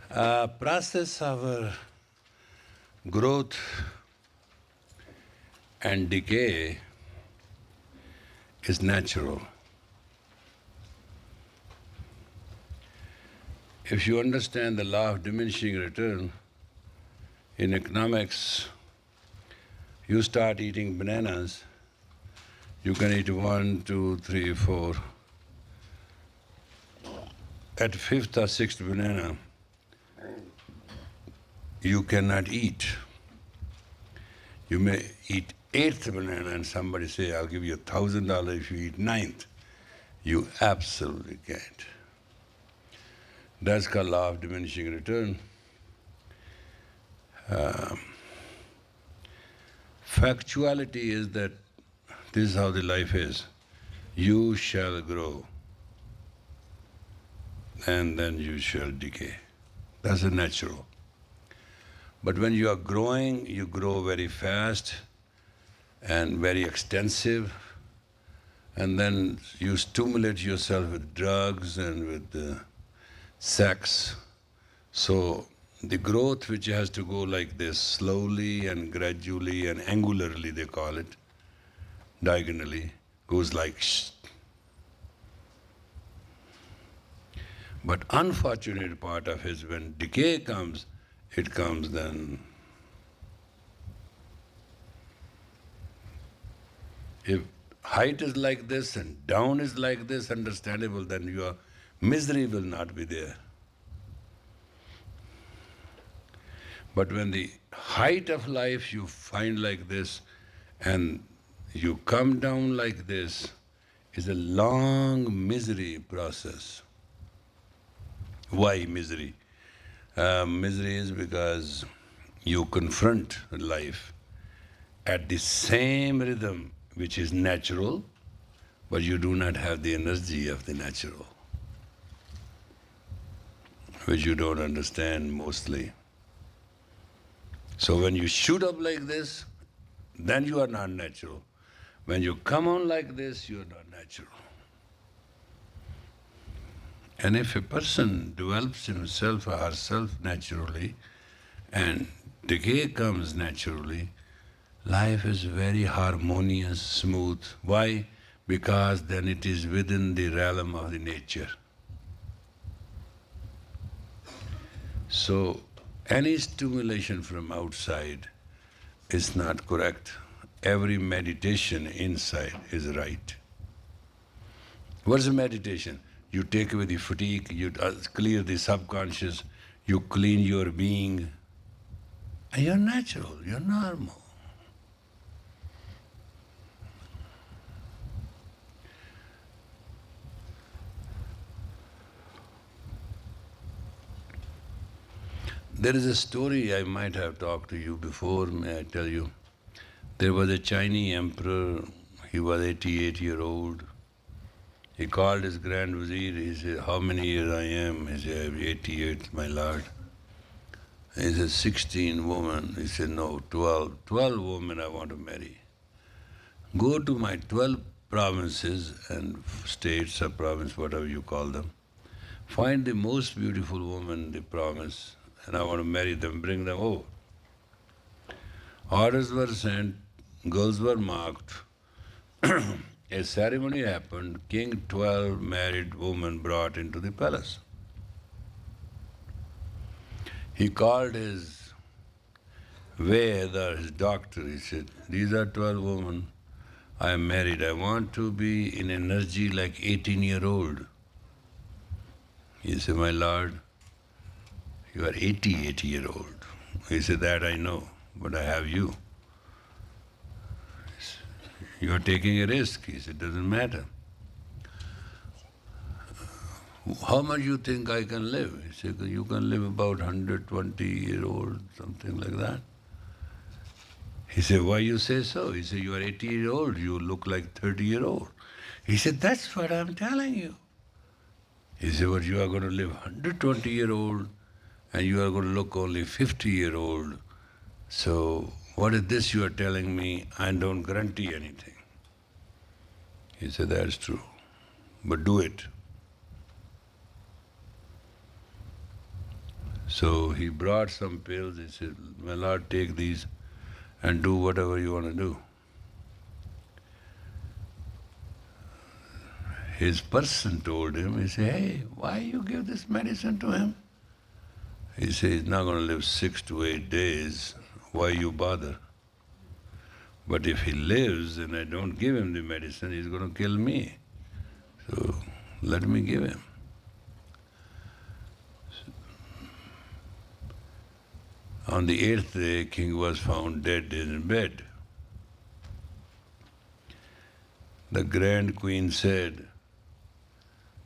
Process of growth and decay is natural. If you understand the law of diminishing return in economics, you start eating bananas, you can eat one, two, three, four. At fifth or sixth banana, you cannot eat. You may eat eighth banana and somebody say, I'll give you $1,000 if you eat ninth. You absolutely can't. That's called law of diminishing return. Factuality is that this is how the life is. You shall grow and then you shall decay. That's a natural. But when you are growing, you grow very fast and very extensive, and then you stimulate yourself with drugs and with sex. So the growth which has to go like this, slowly and gradually and angularly they call it, diagonally, goes like shh. But unfortunate part of it is when decay comes, it comes then. If height is like this and down is like this, understandable, then your misery will not be there. But when the height of life you find like this and you come down like this, is a long misery process. Why misery? Misery is because you confront life at the same rhythm which is natural, but you do not have the energy of the natural, which you don't understand mostly. So when you shoot up like this, then you are not natural. When you come on like this, you are not natural. And if a person develops himself or herself naturally, and decay comes naturally, life is very harmonious, smooth. Why? Because then it is within the realm of the nature. So any stimulation from outside is not correct. Every meditation inside is right. What's a meditation? You take away the fatigue, you clear the subconscious, you clean your being, and you're natural, you're normal. There is a story I might have talked to you before, may I tell you? There was a Chinese emperor, he was 88-year-old. He called his Grand Vizier, he said, how many years I am? He said, 88, my lord. He said, 16 women. He said, no, 12. 12 women I want to marry. Go to my 12 provinces and states or province, whatever you call them. Find the most beautiful woman in the province, and I want to marry them, bring them over. Orders were sent, girls were marked. A ceremony happened, king 12 married women brought into the palace. He called his Ved or his doctor, he said, these are 12 women, I am married, I want to be in energy like 18-year-old. He said, my lord, you are 88-year-old. He said, that I know, but I have you. You are taking a risk. He said, doesn't matter. How much you think I can live? He said, you can live about 120-year-old, something like that. He said, why you say so? He said, you are 80-year-old, you look like 30-year-old. He said, that's what I'm telling you. He said, but you are going to live 120-year-old and you are going to look only 50-year-old. So what is this you are telling me? I don't guarantee anything. He said, that's true, but do it. So he brought some pills. He said, "My Lord, take these and do whatever you want to do." His person told him, he said, "Hey, why you give this medicine to him?" He said, "He's not going to live 6 to 8 days. Why you bother? But if he lives and I don't give him the medicine, he's going to kill me. So let me give him." On the 8th day, king was found dead in bed. The grand queen said,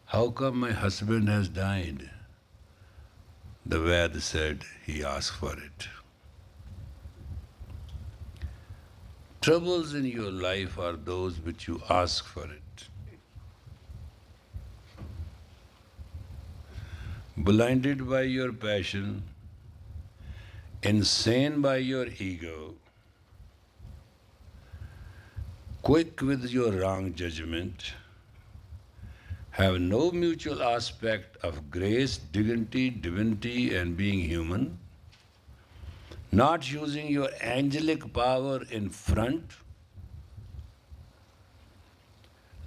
"How come my husband has died?" The Ved said, "He asked for it." Troubles in your life are those which you ask for it. Blinded by your passion, insane by your ego, quick with your wrong judgment, have no mutual aspect of grace, dignity, divinity, and being human, not using your angelic power in front,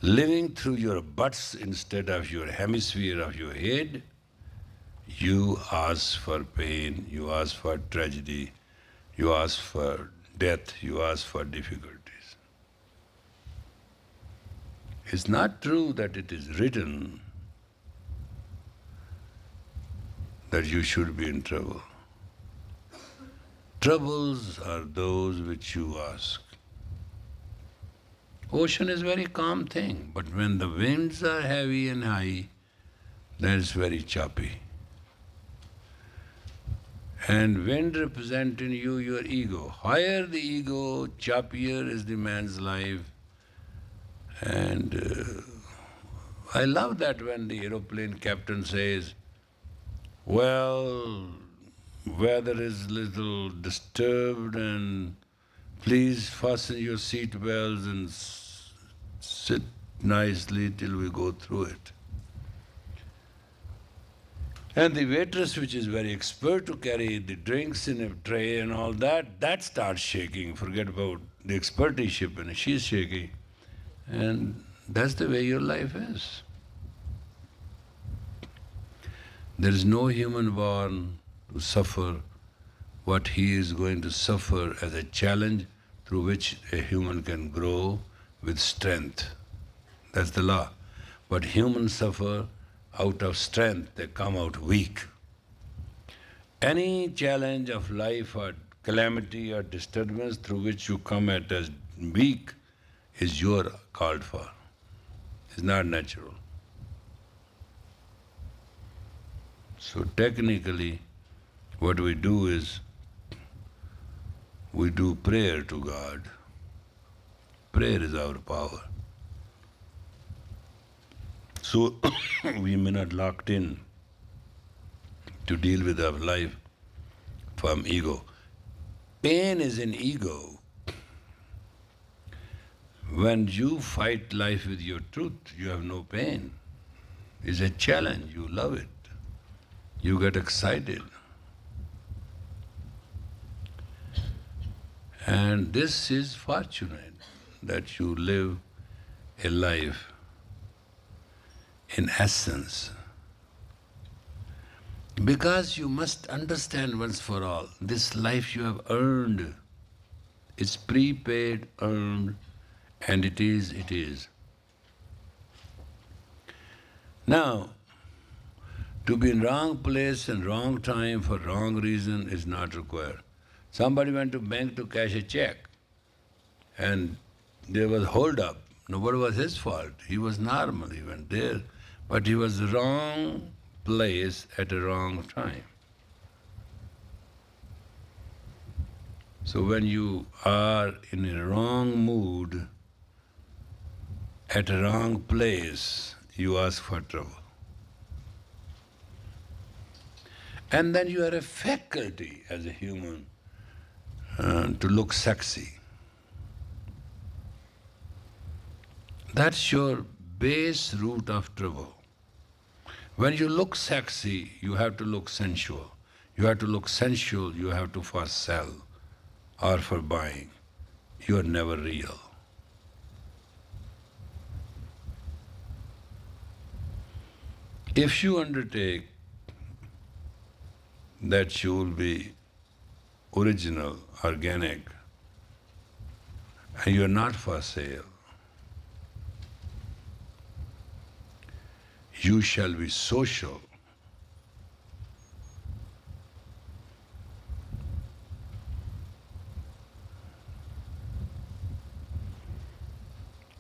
living through your butts instead of your hemisphere of your head, you ask for pain, you ask for tragedy, you ask for death, you ask for difficulties. It's not true that it is written that you should be in trouble. Troubles are those which you ask. Ocean is a very calm thing, but when the winds are heavy and high, then it's very choppy. And wind represents in you your ego. Higher the ego, choppier is the man's life. And I love that when the aeroplane captain says, "Well, weather is little disturbed and please fasten your seat belts and sit nicely till we go through it." And the waitress, which is very expert to carry the drinks in a tray and all that, that starts shaking. Forget about the expertise, and she's shaking. And that's the way your life is. There is no human born to suffer what he is going to suffer as a challenge through which a human can grow with strength. That's the law. But humans suffer out of strength, they come out weak. Any challenge of life or calamity or disturbance through which you come at as weak is your called for. It's not natural. So technically, what we do is we do prayer to God. Prayer is our power. So we may not locked in to deal with our life from ego. Pain is in ego. When you fight life with your truth, you have no pain. It's a challenge, you love it. You get excited. And this is fortunate that you live a life in essence. Because you must understand once for all, this life you have earned. It's prepaid, earned, and it is. Now, to be in wrong place and wrong time for wrong reason is not required. Somebody went to bank to cash a check and there was hold up. Nobody was his fault. He was normal, he went there. But he was wrong place at a wrong time. So when you are in a wrong mood, at a wrong place, you ask for trouble. And then you have a faculty as a human to look sexy. That's your base root of trouble. When you look sexy, you have to look sensual. You have to look sensual, you have to for sell or for buying. You are never real. If you undertake that you will be original, organic, and you are not for sale, you shall be social.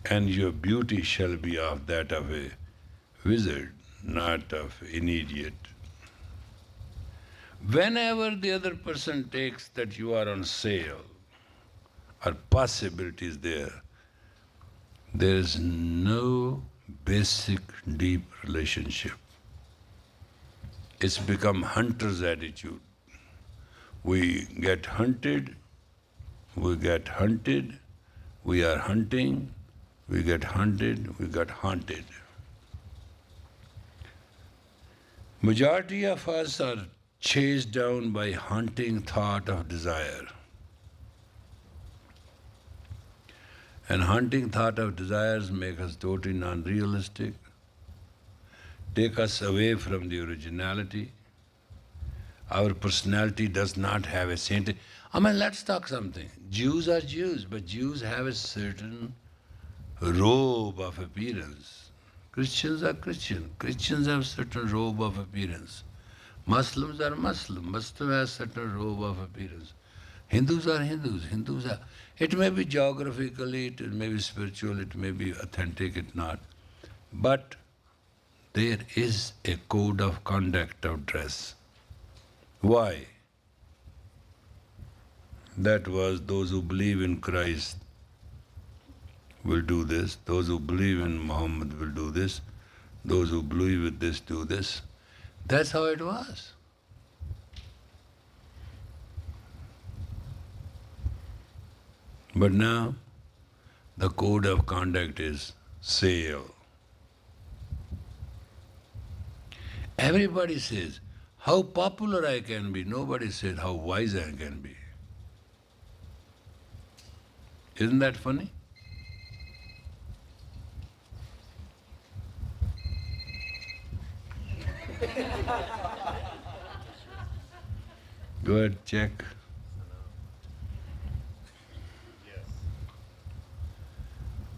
And your beauty shall be of that of a wizard, not of an idiot. Whenever the other person takes that you are on sale or possibilities there is no basic deep relationship. It's become hunter's attitude. We get hunted, we get hunted, we are hunting, we get hunted, we got haunted. Majority of us are chased down by haunting thought of desire. And haunting thought of desires make us totally non-realistic, take us away from the originality. Our personality does not have a saint. I mean, let's talk something. Jews are Jews, but Jews have a certain robe of appearance. Christians are Christian. Christians have certain robe of appearance. Muslims are Muslim. Muslim has certain robe of appearance. Hindus are Hindus. Hindus are. It may be geographically, it may be spiritual, it may be authentic, it not. But there is a code of conduct of dress. Why? That was those who believe in Christ will do this, those who believe in Muhammad will do this, those who believe with this do this. That's how it was. But now the code of conduct is sale. Everybody says how popular I can be. Nobody said how wise I can be. Isn't that funny? Go ahead, check.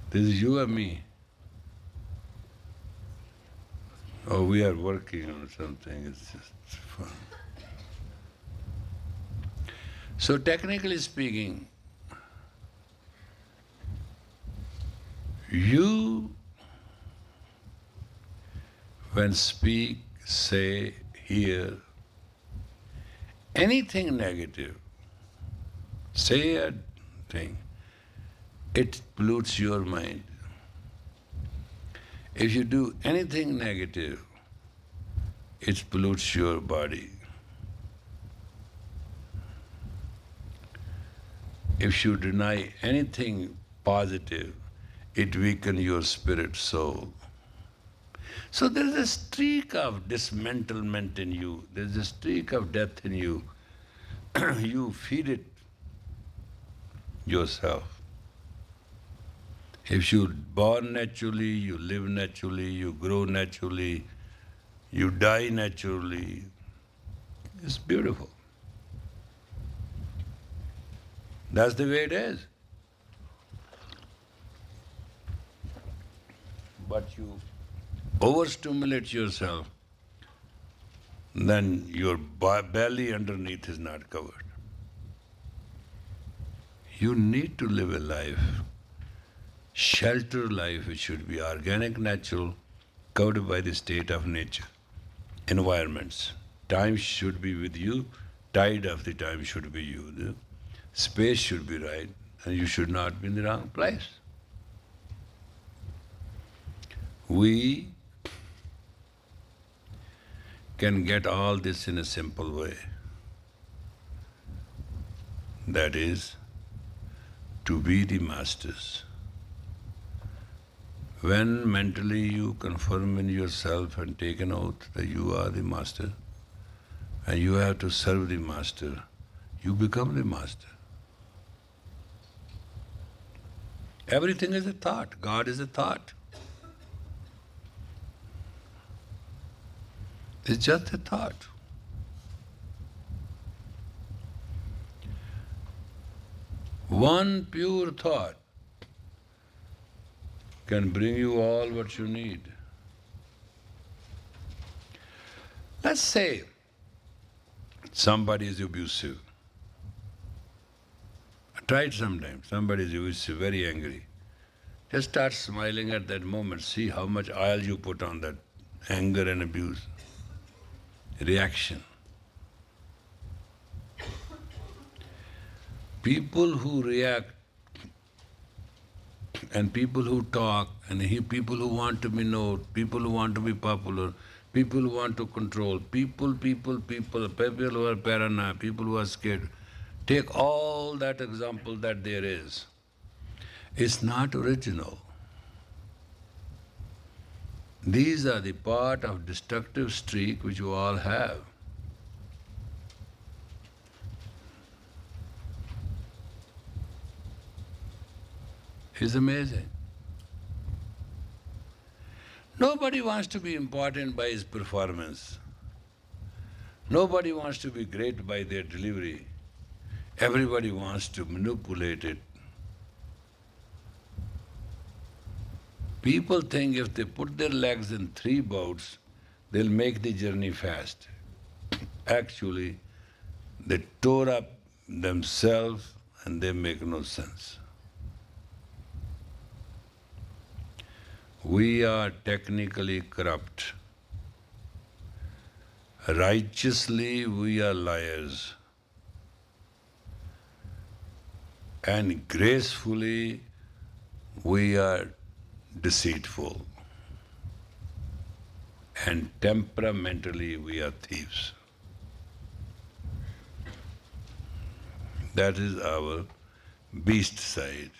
This is you or me? Oh, we are working on something. It's just fun. So technically speaking, you, when speak, say, hear anything negative, say a thing, it pollutes your mind. If you do anything negative, it pollutes your body. If you deny anything positive, it weakens your spirit soul. So there is a streak of dismantlement in you. There is a streak of death in you. You feed it yourself. If you're born naturally, you live naturally, you grow naturally, you die naturally, it's beautiful. That's the way it is. But you overstimulate yourself, then your belly underneath is not covered. You need to live a life, sheltered life, which should be organic, natural, covered by the state of nature, environments. Time should be with you, tide of the time should be you. The space should be right, and you should not be in the wrong place. We can get all this in a simple way. That is, to be the masters. When mentally you confirm in yourself and take an oath that you are the master, and you have to serve the master, you become the master. Everything is a thought. God is a thought. It's just a thought. One pure thought can bring you all what you need. Let's say somebody is abusive. Try it sometime. Somebody is abusive, very angry. Just start smiling at that moment. See how much oil you put on that anger and abuse. Reaction. People who react and people who talk and people who want to be known, people who want to be popular, people who want to control, people who are paranoid, people who are scared. Take all that example that there is. It's not original. These are the part of destructive streak which you all have. It's amazing. Nobody wants to be important by his performance. Nobody wants to be great by their delivery. Everybody wants to manipulate it. People think if they put their legs in 3 bouts, they'll make the journey fast. Actually, they tore up themselves and they make no sense. We are technically corrupt. Righteously, we are liars. And gracefully, we are deceitful. And temperamentally, we are thieves. That is our beast side.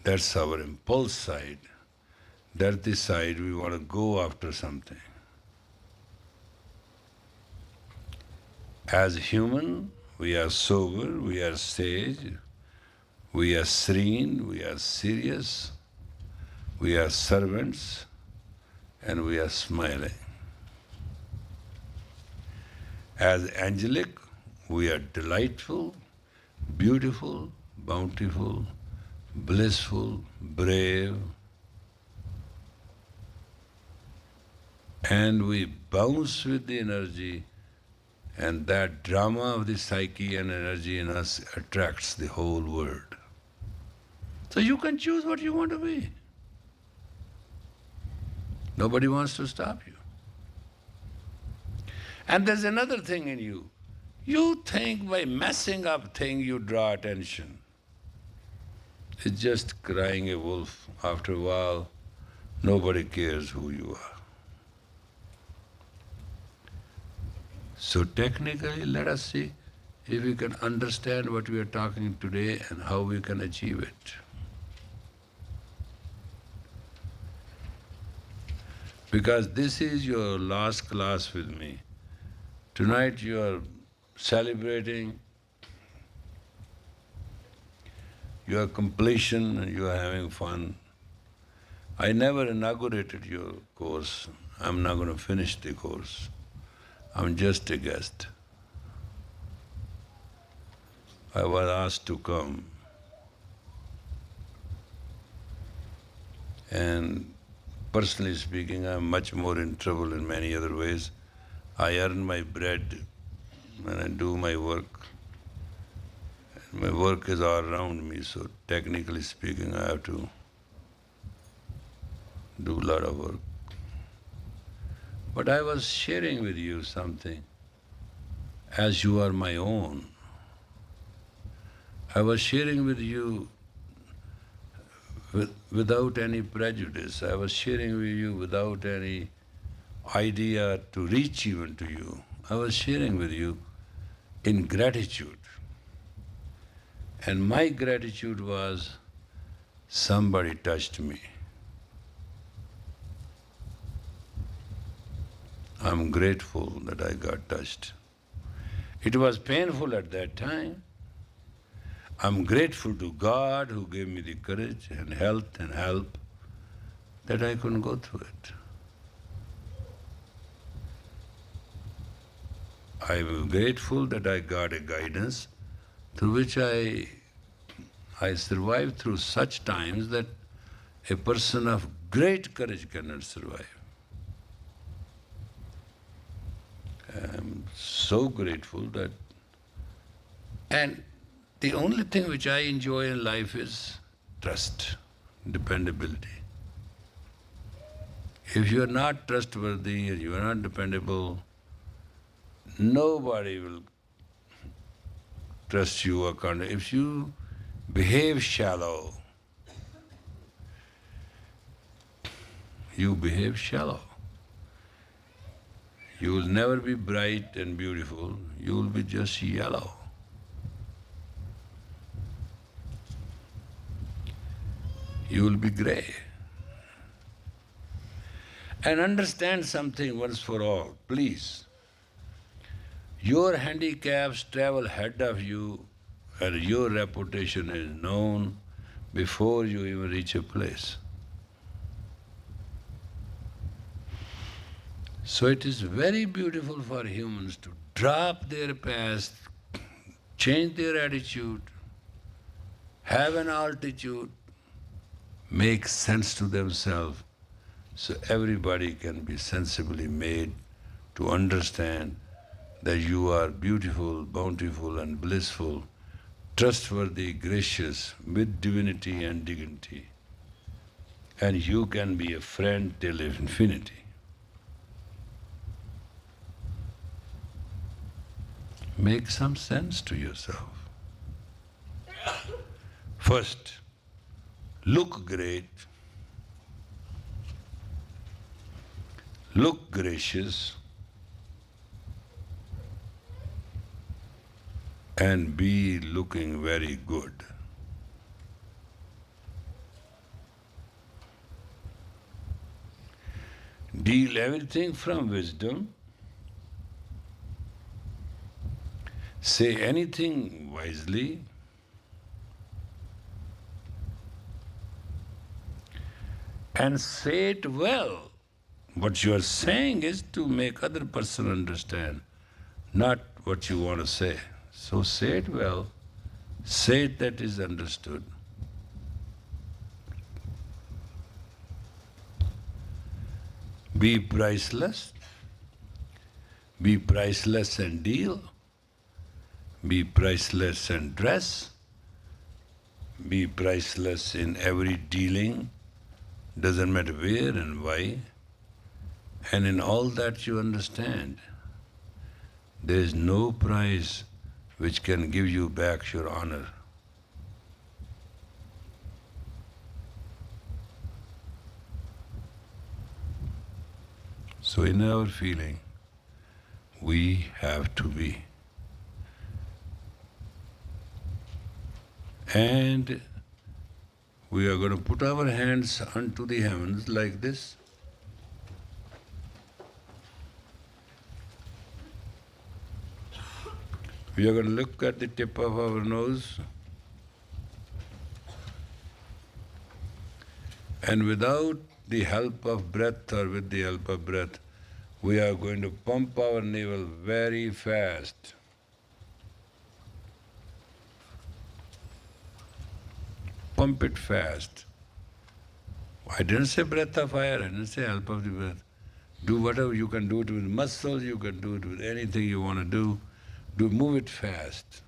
That's our impulse side. That's the side we want to go after something. As human, we are sober, we are sage, we are serene, we are serious, we are servants, and we are smiling. As angelic, we are delightful, beautiful, bountiful, blissful, brave, and we bounce with the energy, and that drama of the psyche and energy in us attracts the whole world. So you can choose what you want to be. Nobody wants to stop you. And there's another thing in you. You think by messing up things you draw attention. It's just crying a wolf. After a while, nobody cares who you are. So technically, let us see if we can understand what we are talking today and how we can achieve it. Because this is your last class with me. Tonight you are celebrating your completion and you are having fun. I never inaugurated your course. I'm not going to finish the course. I'm just a guest. I was asked to come. And personally speaking, I'm much more in trouble in many other ways. I earn my bread and I do my work. And my work is all around me, so technically speaking, I have to do a lot of work. But I was sharing with you something. As you are my own, I was sharing with you without any prejudice. I was sharing with you without any idea to reach even to you. I was sharing with you in gratitude. And my gratitude was somebody touched me. I'm grateful that I got touched. It was painful at that time. I'm grateful to God who gave me the courage and health and help that I couldn't go through it. I'm grateful that I got a guidance through which I survived through such times that a person of great courage cannot survive. I'm so grateful that, and the only thing which I enjoy in life is trust, dependability. If you are not trustworthy and you are not dependable, nobody will trust you or can't. If you behave shallow, you behave shallow. You will never be bright and beautiful, you will be just yellow. You will be grey. And understand something once for all, please. Your handicaps travel ahead of you, and your reputation is known before you even reach a place. So it is very beautiful for humans to drop their past, change their attitude, have an altitude, make sense to themselves, so everybody can be sensibly made to understand that you are beautiful, bountiful, and blissful, trustworthy, gracious, with divinity and dignity. And you can be a friend till infinity. Make some sense to yourself. First, look great, look gracious, and be looking very good. Deal everything from wisdom, say anything wisely, and say it well. What you are saying is to make other person understand, not what you want to say. So say it well, say it that is understood. Be priceless, be priceless and deal, be priceless and dress, be priceless in every dealing, doesn't matter where and why, and in all that you understand. There is no price which can give you back your honor. So in our feeling, we have to be. And we are going to put our hands unto the heavens like this. We are going to look at the tip of our nose, and without the help of breath or with the help of breath, we are going to pump our navel very fast. Pump it fast. I didn't say breath of fire, I didn't say help of the breath. Do whatever you can do it with muscles, you can do it with anything you want to do. Move it fast.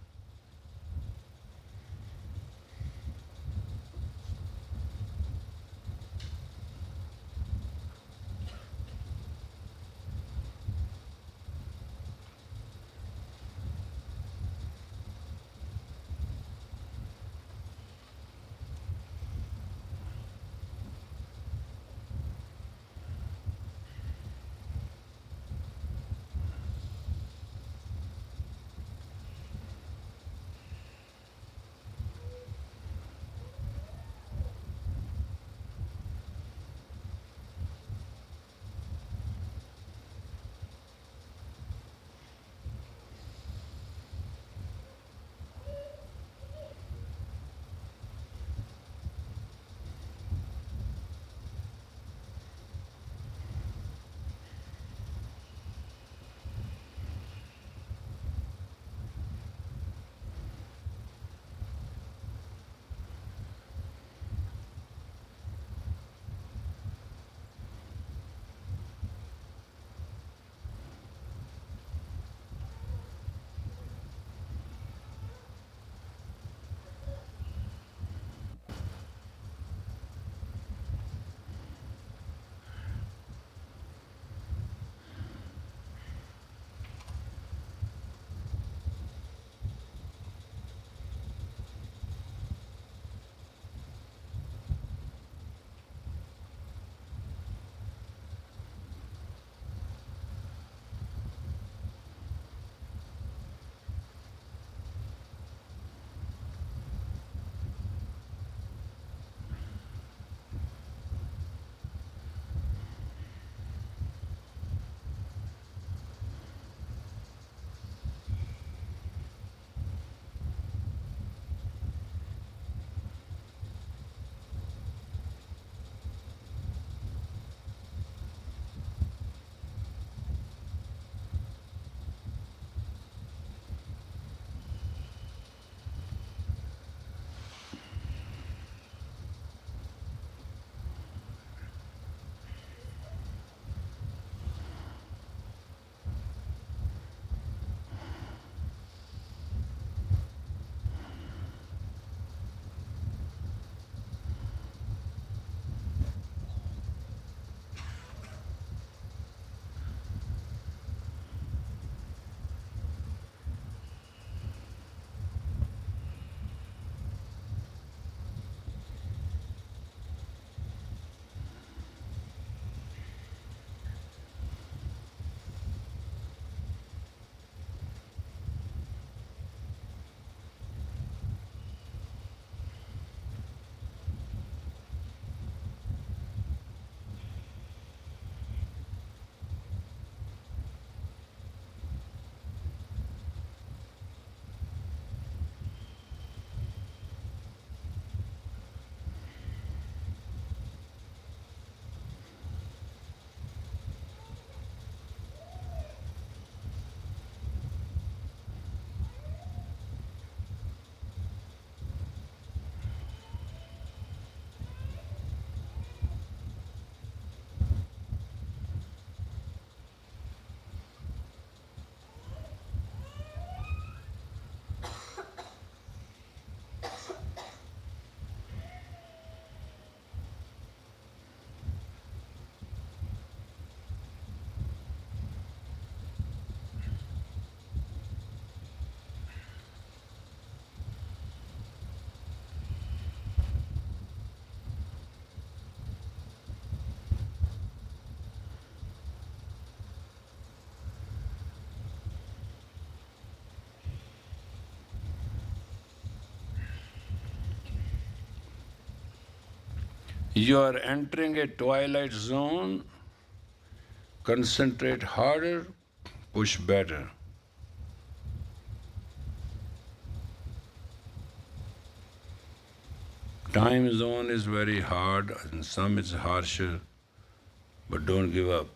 You are entering a twilight zone. Concentrate harder, push better. Time zone is very hard and some it's harsher, but don't give up.